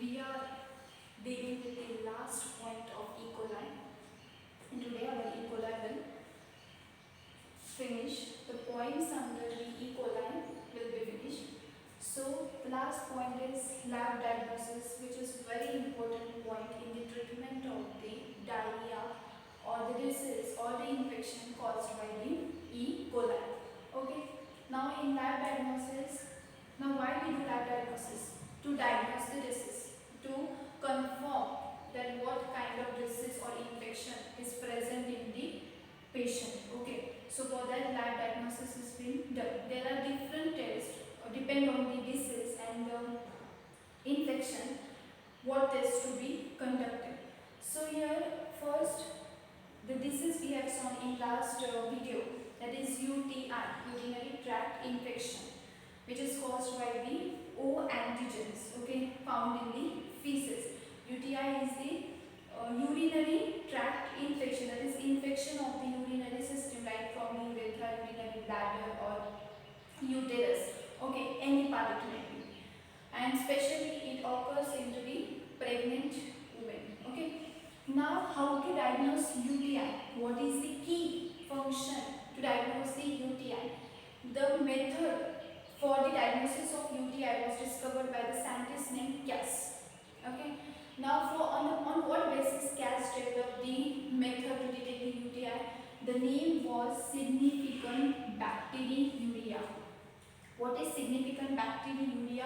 we are dealing with the last point of E. coli, and today our E. coli will finish. The points under the E. coli will be finished. So the last point is lab diagnosis, which is very important point in the treatment of the diarrhea or the disease or the infection caused by the E. coli. Okay. Now in lab diagnosis, now why we do lab diagnosis? To diagnose the disease, to confirm that what kind of disease or infection is present in the patient. Okay, so for that lab diagnosis is being done. There are different tests depend on the disease and infection, what tests to be conducted. So here first the disease we have shown in last video, that is UTI, urinary tract infection, which is caused by the O antigens, okay, found in the feces. UTI is the urinary tract infection, that is infection of the urinary system, like from the urethra, urinary bladder or uterus, okay, any part it may be. And especially it occurs into the pregnant women, okay. Now how to diagnose UTI? What is the key function to diagnose the UTI? The method for the diagnosis of UTI was discovered by the scientist named Cass. Okay. Now, on what basis Cass developed the method to detect the UTI? The name was significant bacteriuria. What is significant bacteriuria?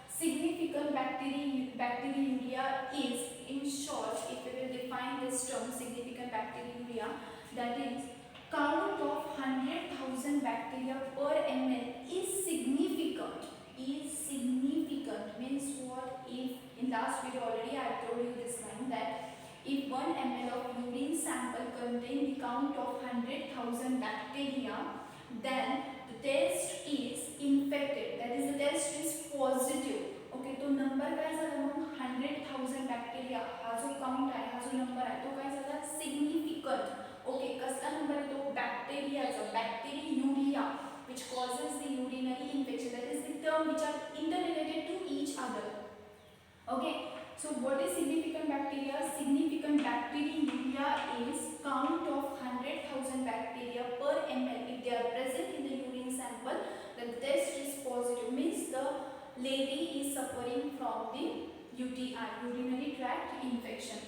Significant bacteriuria is, in short, if we will define this term, significant bacteriuria, that is count of 100,000 bacteria per ml is significant. Is significant means what? If in last video already I told you this line, that if 1 ml of urine sample contain the count of 100,000 bacteria, then the test is infected. That is, the test is positive. Okay, तो number काय झाला मग 100,000 bacteria हा जो count आहे, हा जो number आहे तो काय झाला सिग्निफिकंट. ओके, कसला नंबर आहे तो? बॅक्टेरियाचा, बॅक्टेरियुरिया, which causes the urinary infection. That is the term which are interrelated to each other. Okay, so what is significant bacteria? Significant bacteriuria is count of 100,000 bacteria per ml. If they are present in the urine sample, then the test is positive, means the lady is suffering from the UTI, urinary tract infection.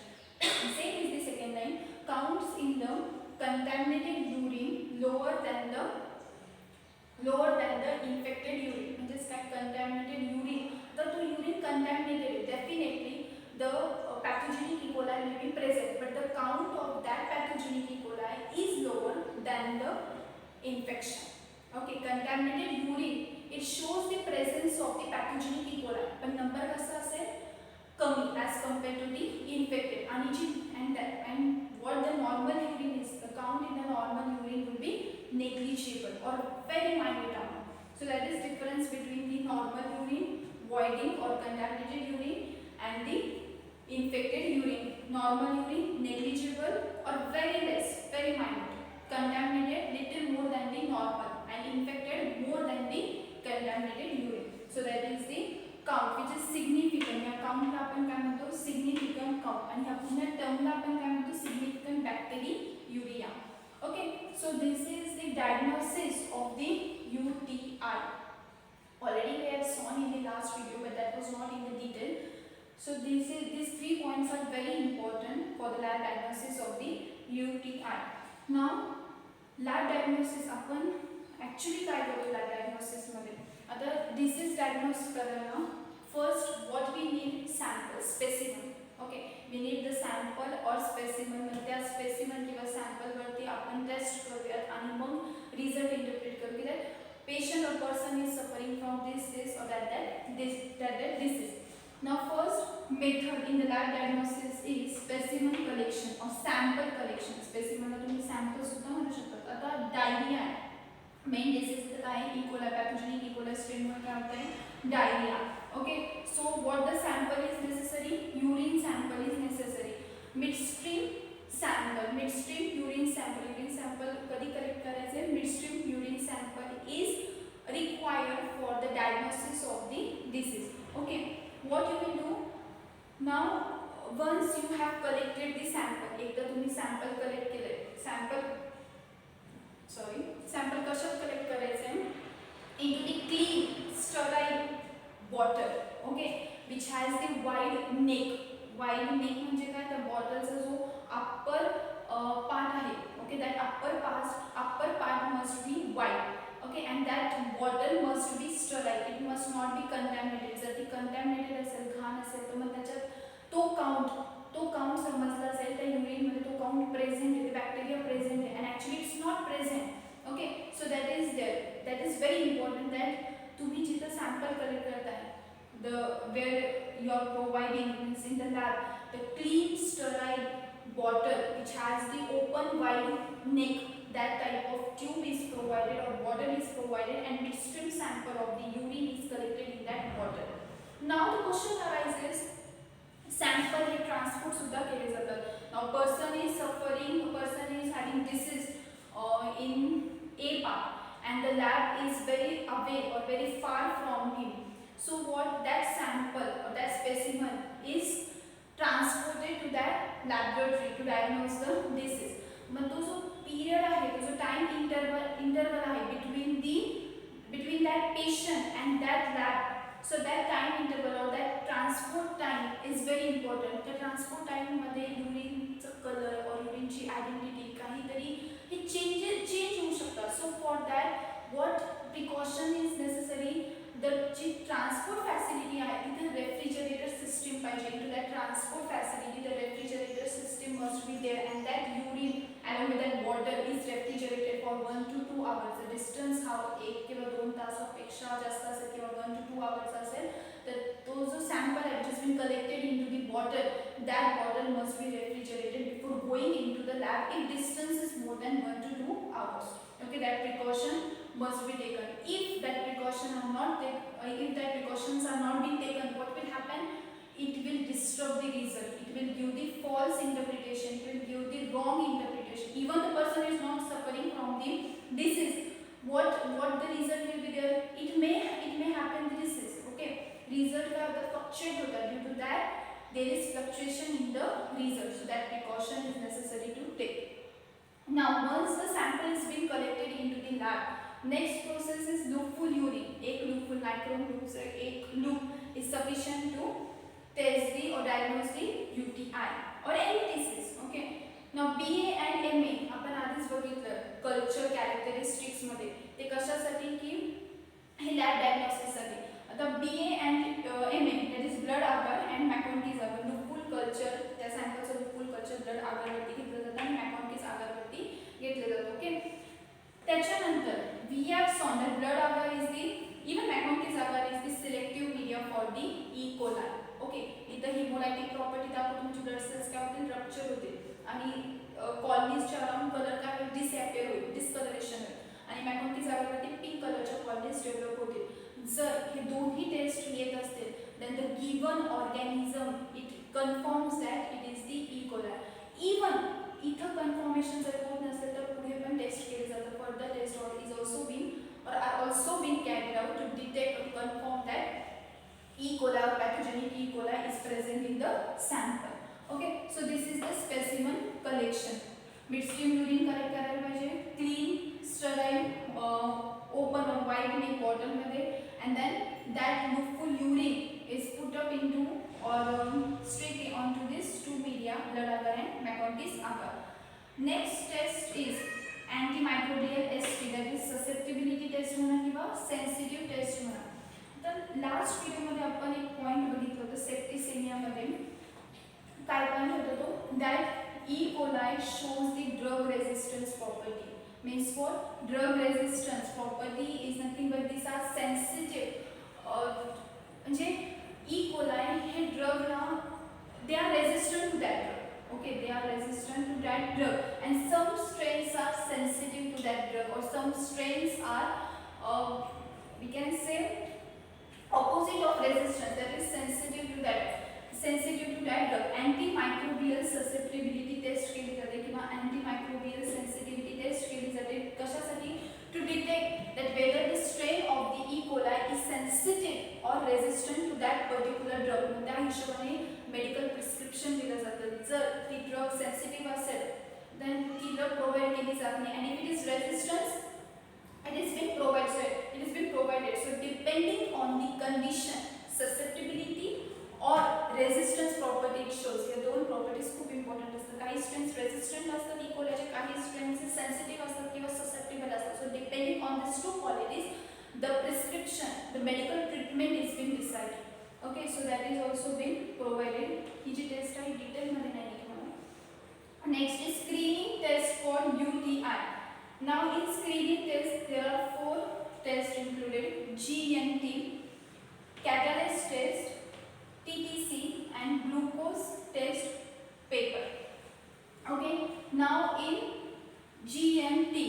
Same is the second line. Counts in the contaminated urine lower than the infected urine. Means that contaminated urine, the urine contaminated, definitely the pathogenic E. coli may be present, but the count of that pathogenic E. coli is lower than the infection. Okay, contaminated urine, it shows the presence of the pathogenic E. coli, but number कसा असेल कमी as compared to the infected. And what the normal urine is, the count in the normal urine will be negligible or very minute amount. So that is difference between the normal urine, voiding or contaminated urine, and the infected urine. Normal urine negligible or very less, very minute. Contaminated little more than the normal, and infected more than the contaminated urine. So that is the count which is significant. या count ला आपण काय म्हणतो? Significant count. आणि ह्या पुन्हा term ला आपण काय म्हणतो? Significant bacteriuria. Okay, so this is the diagnosis of the UTI. Already we have shown in the last video, but that was not in the detail. So these 3 points are very important for the lab diagnosis of the UTI. Now lab diagnosis आपण actually काय करतो lab diagnosis मध्ये? आता disease diagnose करायला first what we need? Sample, specimen. Okay, we need the sample or specimen. मग त्या specimen किंवा sample वरती आपण टेस्ट करूयात आणि मग result interpret करू की that patient or person is suffering from this or that disease. Now first method in the lab diagnosis is specimen collection or sample collection. Specimen ला तुम्ही sample सुद्धा म्हणू शकता. आता diarrhea main disease काय? E. coli, pathogenic E. coli strain मुळे काय होत आहे? Diarrhea. Okay, so what the sample is necessary? Urine sample is necessary. Midstream sample, midstream urine sample कधी collect करायचे? Midstream urine sample is required for the diagnosis of the disease. Okay, what you will do? Now once you have collected the sample, एकदा तुम्ही sample collect केले, sample कशात collect करायचे, into the clean sterile bottle, okay, which has the wide neck. Wide neck म्हणजे काय, त्या बॉटलचा जो upper part आहे, okay, that upper part must be wide, okay, and that bottle must be sterile, it must not be contaminated. जर ती contaminated असेल, घाण असेल, तर मग त्याच्यात तो काउंट समजला जाईल, त्या युरिन मध्ये तो काउंट प्रेझेंट आहे, बॅक्टेरिया प्रेझेंट आहे, and actually it's not present. Okay, so that is there, that is very important that तुम्ही जिथं सॅम्पल कलेक्ट करताय, where you are providing, means in the lab, the clean sterile bottle which has the open wide neck, that type of tube is provided or bottle is provided, and midstream sample of the urine is collected in that bottle. Now the question arises, sample हे transport सुद्धा केले जातात. Now person is suffering, person is having disease in A part, and the lab is very away or very far from him. So what, that sample or that specimen is transported to that laboratory to diagnose the disease. मग तो जो period आहे, तो जो time interval आहे between that patient and that lab, so that time interval or that transport time is very important. त्या transport time मध्ये युरिनचा colour और युरिनची identity काहीतरी हे चेंज होऊ शकतात. So for that what precaution is necessary, the जी transport facility आहे तिथे refrigerator system पाहिजे. To that transport facility the refrigerator system must be there, and that urine along with that water is refrigerated for 1 to 2 hours. The distance हा 1 किंवा 2 तासापेक्षा जास्त असेल किंवा 1 to 2 hours असेल, तर तो जो सॅम्पल आहे which has been collected into the bottle, that bottle must be refrigerated before going into the lab if distance is more than 1 to 2 hours. Okay, that precaution must be taken. If that precautions are not being taken, what will happen? It will disturb the result, it will give the false interpretation, it will give the wrong interpretation. Even the person is not suffering from the disease, what the result will be there, it may happen the disease. Okay, result का the fluctuate होता है, due to that there is fluctuation in the result, so that precaution is necessary to take. Now once the sample is being collected into the lab, next process is loopful urine. एक loopful nichrome loop से एक loop is sufficient to test the or diagnose the UTI or any disease. Okay, now BA and MA आपण आधीच बघितलं culture characteristics मध्ये, ते कशासाठी की हे लॅब डायग्नोसिस साठी. आता BA and MA, that is blood agar and McConkey's agar, लुपुल कल्चर, त्या सॅम्पलचं लुपुल कल्चर ब्लड आगारवरती घेतलं जातं आणि McConkey's आगारवरती घेतलं जातं. ओके, त्याच्यानंतर we have shown that blood agar is the, even McConkey's agar is the selective media for the E. coli. Okay, इथं हिमोलायटिक प्रॉपर्टी दाखवतो, तुमची ब्लड सेल्स काय होतील, रप्चर होतील आणि कॉलनीजच्या अराउंड कलर काय होईल, डिसॲपियर होईल, डिस्कलरेशन होईल, आणि मॅकोन्कीज आगारवरती पिंक कलरच्या कॉलनीज डेव्हलप होतील. जर हे दोन्ही टेस्ट येत असतील, then the given organism it confirms that it is the E. coli. Even इथं कन्फर्मेशन जर होत नसेल तर पुढे पण टेस्ट केले जातं. Further test is also being carried out to detect or confirm that E. coli or pathogenic E. coli is present in the sample. Okay, so this is the specimen collection. Midstream urine collect करायला पाहिजे, clean, sterile, open or wide neck bottle मध्ये, and then that loopful urine is put up into or straight onto this two media, blood agar and McConkey's agar. Next test is antimicrobial ST, that is susceptibility test म्हणा किंवा sensitive test म्हणा. तर last व्हिडिओमध्ये आपण एक point बघितलं होतं सेप्टिसेमियामध्ये. काय पॉइंट होता तो, that E. coli shows the drug resistance property. Means what? Drug resistance property is nothing but these are sensitive. म्हणजे E. coli हे drug ना, they are resistant to that drug. Okay, they are resistant to that drug, and some strains are sensitive to that drug, or some strains are we can say opposite of resistance, that is sensitive to that drug. Antimicrobial susceptibility test केली जाते किंवा antimicrobial sensitivity test केली जाते कशासाठी, to detect that whether the strain of the E. coli is sensitive or resistant to that particular drug, त्या हिशोबाने medical prescription दिलं जातं. जर ती ड्रग सेन्सिटिव्ह असेल देन ती ड्रग प्रोव्हाइड केली जात नाही. आणि if it is resistance it is been provided. So depending on the condition, susceptibility or resistance property it shows. या दोन प्रॉपर्टीज खूप इम्पॉर्टंट असतात. काही स्ट्रेन्स रेजिस्टंट असतात इकोलाचे, काही स्ट्रेन्स सेन्सिटिव्ह असतात किंवा ससेप्टेबल असतात. So depending on this two qualities the prescription, the medical treatment is being decided. Okay, so that is also been provided. ही जी टेस्ट आहे डिटेल मध्ये नाही लिहिलं. Next is screening test for UTI. Now in screening test there are 4 tests included: GNT, catalase test, TTC and glucose test paper. Okay, now in GNT,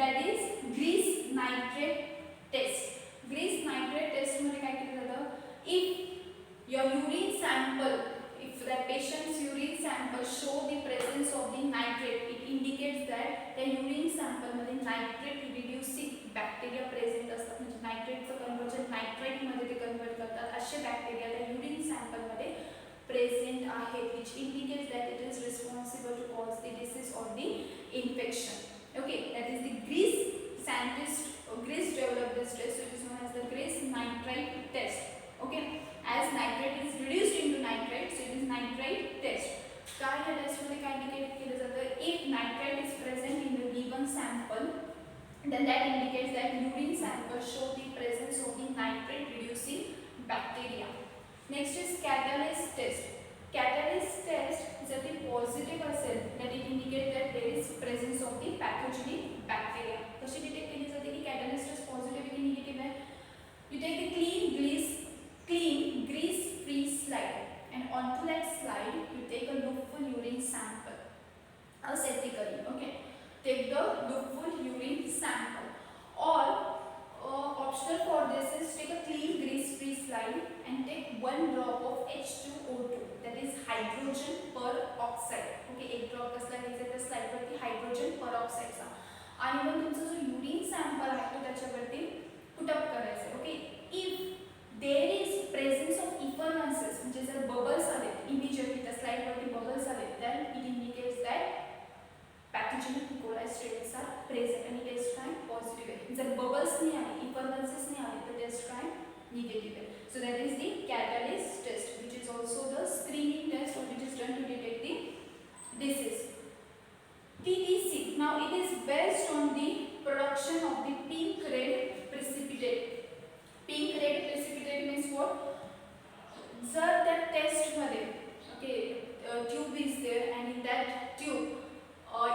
that is grease nitrate test. Grease nitrate test मध्ये काय केलं जातं? If your urine sample, if that patient's urine sample show the presence of the nitrate, it indicates that the urine sample मध्ये nitrate reducing bacteria present असतात. म्हणजे नायट्रेटचं conversion nitrate मध्ये ते convert करतात असे बॅक्टेरिया त्या urine sample मध्ये present आहेत, which indicates that it is responsible to cause the disease or the infection. Okay, that is the grease scientist. Grease developed this test, so it is known as the grease nitrate test. Okay, as nitrate is reduced into nitrate, so it is nitrate test. काय या test मध्ये काय indicate केलं जातं? If nitrate is present in the given sample, then that indicates that urine sample show the presence of the nitrate reducing bacteria. Next is catalase test. Catalase test जर ती positive असेल that it indicates that there is presence of the pathogenic bacteria. कशी detect केली जाते की catalase test positive की negative आहे? You take a clean grease free slide, and onto that slide you take a loopful urine sample aseptically. Okay, take the loopful urine sample, or optional for this is take a clean grease free slide and take 1 drop of H2O2, that is hydrogen peroxide. Okay, एक drop कसला घ्यायचा त्या slide वरती hydrogen पेरॉक्साइडचा, आणि मग तुमचा जो urine sample आहे तो त्याच्यावरती पुट अप करायचा. Okay, if there is presence of effervescence, म्हणजे जर बबल्स आले इमिजिएटली त्या स्लाइड वरती बबल्स आले, then it indicates that pathogenic E. coli strains are present आणि टेस्ट काय पॉझिटिव्ह आहे. जर बबल्स नाही आले, इफरन्सेस नाही आले, तर टेस्ट काय निगेटिव्ह आहे. So that is the catalase test, which is also the screening test or which is done to detect the disease. TTC, now it is based on the production of the pink red precipitate. Pink red precipitate means what? जर त्या test मध्ये okay tube is there, and in that tube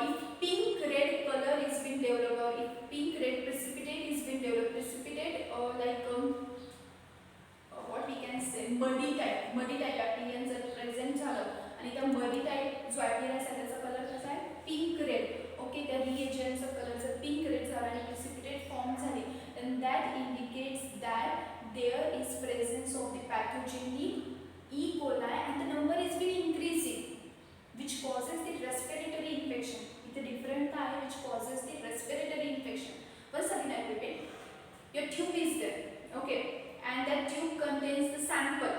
if pink red color is being developed, or if pink red precipitate is being developed, precipitate like what we can say muddy type appearance जर present झालं आणि त्या muddy type जो appearance आहे त्याचा colour कसा आहे pink red. Okay, त्या reagentचा कलर जर pink red झाला आणि precipitate फॉर्म झाले, then that indicates that there is presence of the pathogenic E. coli and the number is been increasing, which causes the respiratory infection. It's a different kind which causes the respiratory infection. Once again I repeat, your tube is there, okay, and that tube contains the sample,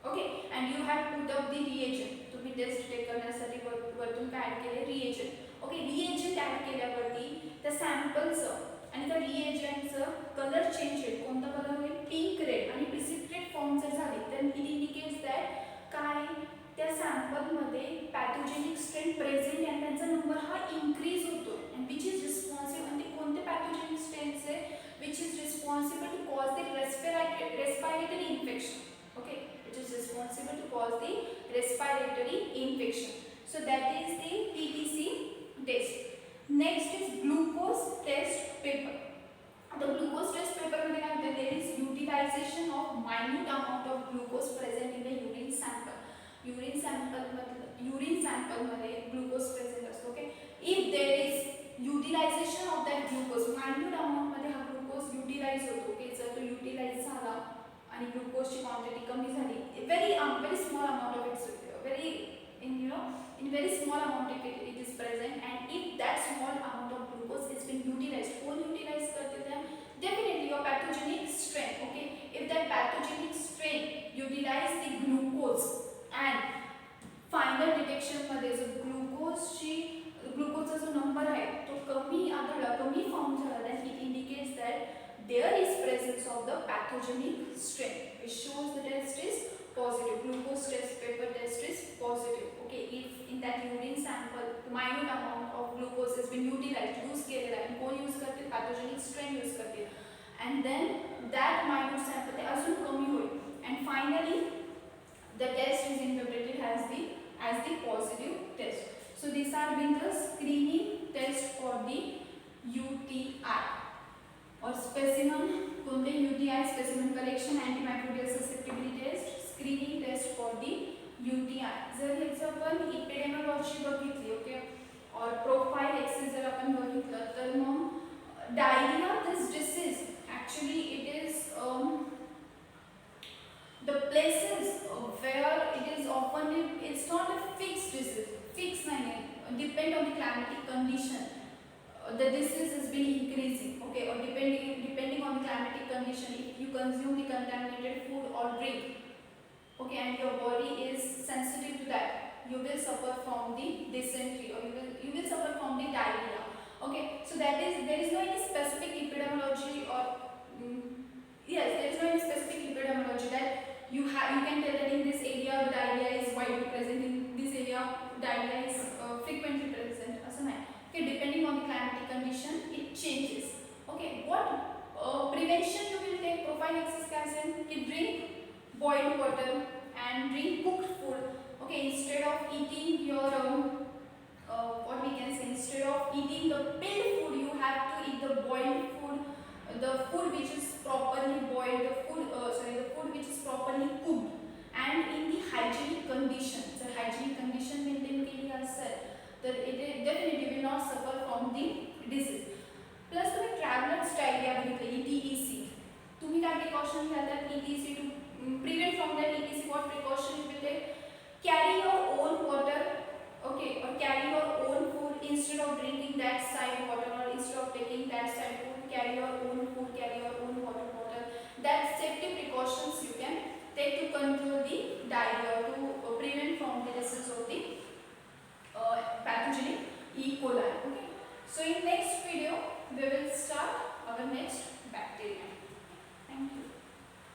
okay, and you have put up the reagent. तुम्ही test take करण्यासाठी वरतून काय add केले reagent. Okay, reagent add केल्यावरती त्या सॅम्पलचं आणि त्या रिएजंटचं colour change होईल. कोणता कलर होईल? Pink red. आणि प्रिसिपिटेट फॉर्म जर झाली तर इट इंडिकेट्स दॅट काय त्या सॅम्पलमध्ये पॅथोजेनिक स्ट्रेन प्रेझेंट आणि त्यांचा नंबर हा इन्क्रीज होतो. अँड विच इज रिस्पॉन्सिबल, आणि ते कोणते पॅथोजेनिक स्ट्रेन्स आहे which is responsible to cause the respiratory infection. Okay, which is responsible to cause the respiratory infection. So that is the TTC test. Next is glucose test paper. The glucose test paper मध्ये काय होतं? There is utilization of minute amount of glucose present in the urine sample. Urine sample मध्ये glucose present असतो. Okay, if there is utilization of that glucose, minute amount मध्ये हा glucose utilize होतो. Okay, जर तो utilize झाला आणि glucose ची quantity कमी झाली, very small amount of it's in very small amount it is present, and if that small amount of glucose is being utilized, कोण utilize करते हैं? Definitely your pathogenic strain. Okay, if that pathogenic strain utilize utilize the glucose and final डिटेक्शनमध्ये जो ग्लुकोजचा जो number आहे तो कमी आढळला, कमी फाउंड झाला, then it indicates that there is presence of the pathogenic strain. It shows the test is positive. Glucose test, paper test is positive. Okay, if in that urine sample the minute amount of glucose has been utilized, use केलेला आहे, कोण use करते, pathogenic strain use करते, and then that minute sample ते अजून कमी होईल, and finally the test is interpreted as the positive test. So these are been the screening test for the UTI or specimen कोणते UTI specimen collection, antimicrobial susceptibility test, screening test for the UTI. जर ह्याचं आपण epidemiology बघितली, okay, और profile access जर आपण बघितलं तर मग diarrhoea, this disease actually it is the places where it is often, it's not a fixed disease, fixed nahi hai, depend on the climatic condition, the disease has been increasing, okay, or depending on the climatic condition, if you consume the contaminated food or drink, okay, and your body is sensitive to that, you will suffer from the dysentery or you will suffer from the diarrhea. Okay, so that is, there is no any specific epidemiology or yes, there is no any specific epidemiology that you can tell that in this area the diarrhea is widely present, in this area diarrhea is frequently present, असं नाही. Okay, depending on the climatic condition it changes. Okay, what prevention you will take, profile access काय असेल की drink boiled water and drink cooked food. Okay, instead of eating your what we can say, instead of eating the pilled food you have to eat the boiled food, the food which is properly boiled, the food which is properly cooked and in the hygienic condition. जर hygienic condition maintain केली असेल तर it definitely will not suffer from the disease. Plus तुम्ही traveler's diarrhea बघितली, ETEC, तुम्ही काय precaution घ्याल ETEC to prevent from that ETEC, what precaution you will take? Carry your own water, okay, or carry your own food instead of drinking that side water, or instead of taking that side food, carry your own food, carry your own water bottle. That safety precautions you can take to control the diarrhea, to